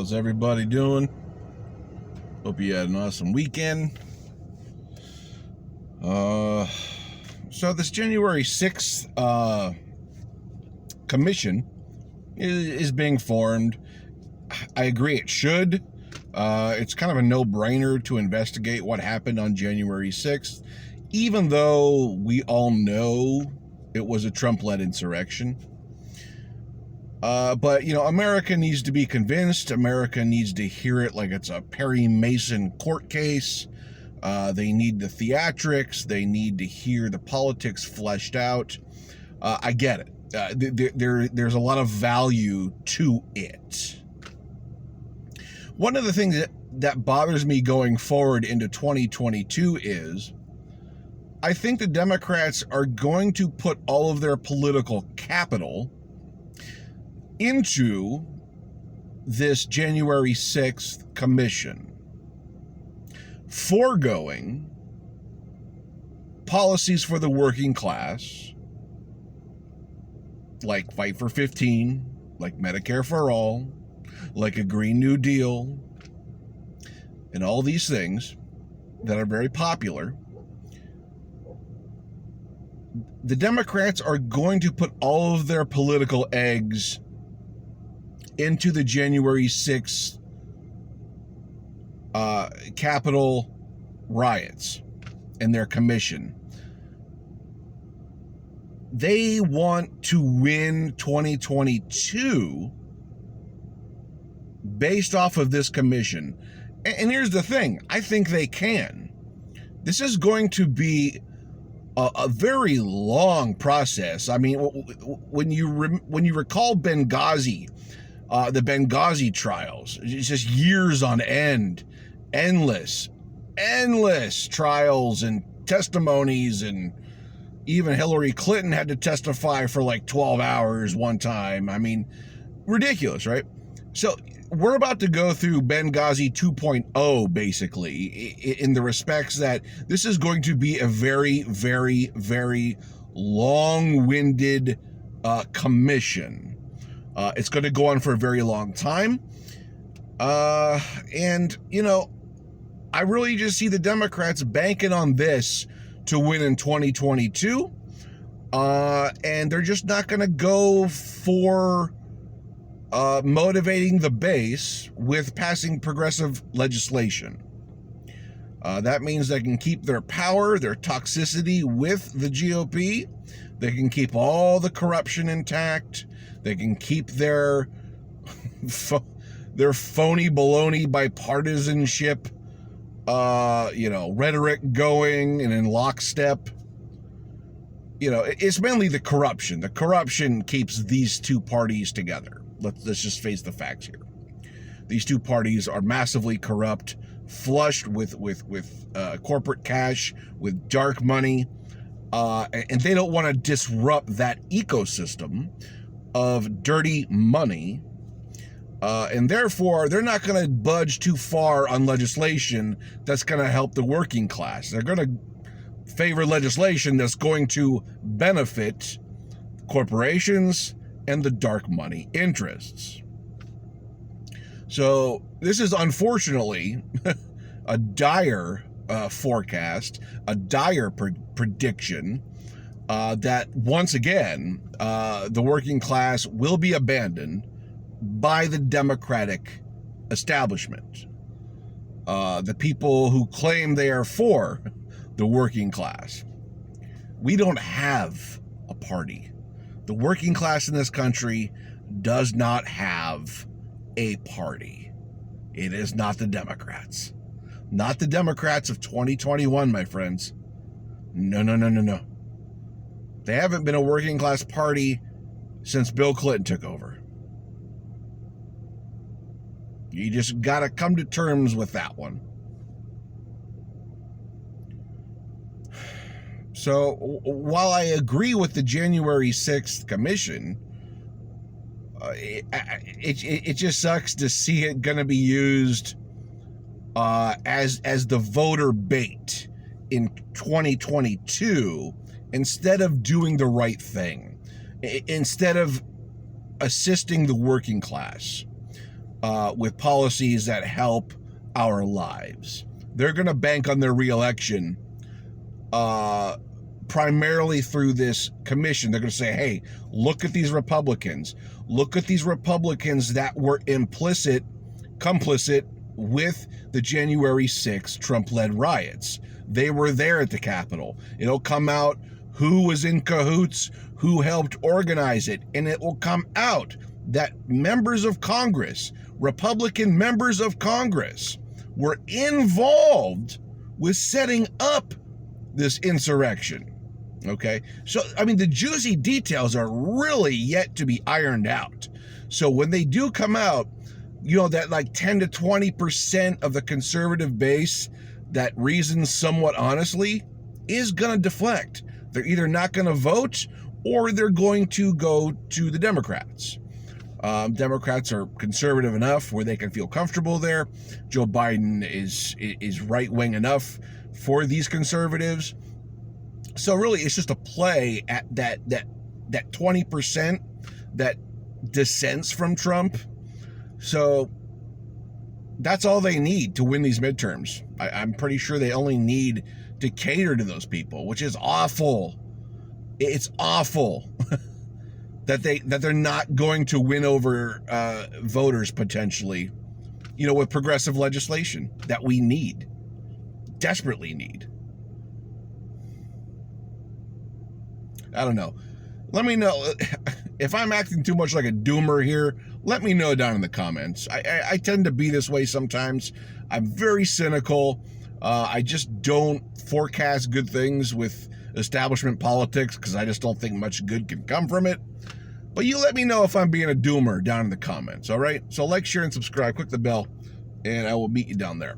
How's everybody doing? Hope you had an awesome weekend. So this January 6th commission is being formed. I agree it should. It's kind of a no-brainer to investigate what happened on January 6th, even though we all know it was a Trump-led insurrection. But, you know, America needs to be convinced. America needs to hear it like it's a Perry Mason court case. They need the theatrics. They need to hear the politics fleshed out. I get it. There's a lot of value to it. One of the things that bothers me going forward into 2022 is I think the Democrats are going to put all of their political capital into this January 6th commission, foregoing policies for the working class, like Fight for 15, like Medicare for All, like a Green New Deal, and all these things that are very popular. The Democrats are going to put all of their political eggs into the January 6th Capitol riots and their commission. They want to win 2022 based off of this commission. And here's the thing, I think they can. This is going to be a very long process. I mean, when you recall Benghazi, the Benghazi trials, it's just years on end, endless trials and testimonies, and even Hillary Clinton had to testify for like 12 hours one time. I mean, ridiculous, right? So we're about to go through Benghazi 2.0, basically, in the respects that this is going to be a very, very, very long-winded commission. It's going to go on for a very long time. And, you know, I really just see the Democrats banking on this to win in 2022. And they're just not going to go for motivating the base with passing progressive legislation. That means they can keep their power, their toxicity with the GOP. They can keep all the corruption intact. They can keep their phony baloney bipartisanship, rhetoric going and in lockstep. You know, it's mainly the corruption. The corruption keeps these two parties together. Let's just face the facts here. These two parties are massively corrupt, flushed with corporate cash, with dark money, and they don't want to disrupt that ecosystem of dirty money, and therefore they're not going to budge too far on legislation that's going to help the working class. They're going to favor legislation that's going to benefit corporations and the dark money interests. So this is unfortunately a dire forecast, a dire prediction that once again the working class will be abandoned by the Democratic establishment. The people who claim they are for the working class. We don't have a party. The working class in this country does not have a party. It is not the Democrats. Not the Democrats of 2021, my friends. No. They haven't been a working class party since Bill Clinton took over. You just got to come to terms with that one. So while I agree with the January 6th commission, it just sucks to see it going to be used as the voter bait in 2022 instead of doing the right thing, instead of assisting the working class. with policies that help our lives. They're going to bank on their reelection primarily through this commission. They're going to say, hey, look at these Republicans. Look at these Republicans that were complicit with the January 6th Trump-led riots. They were there at the Capitol. It'll come out who was in cahoots, who helped organize it, and it will come out that members of Congress, Republican members of Congress, were involved with setting up this insurrection. Okay? So, I mean, the juicy details are really yet to be ironed out. So when they do come out, you know, that like 10 to 20% of the conservative base that reasons somewhat honestly is going to deflect. They're either not going to vote or they're going to go to the Democrats. Democrats are conservative enough where they can feel comfortable there. Joe Biden is right-wing enough for these conservatives. So really, it's just a play at that 20% that dissents from Trump. So that's all they need to win these midterms. I'm pretty sure they only need to cater to those people, which is awful. It's awful that they're not going to win over voters potentially, you know, with progressive legislation that we need, desperately need. I don't know. Let me know if I'm acting too much like a doomer here. Let me know down in the comments. I tend to be this way sometimes. I'm very cynical. I just don't forecast good things with establishment politics because I just don't think much good can come from it. But you let me know if I'm being a doomer down in the comments, all right? So like, share, and subscribe. Click the bell, and I will meet you down there.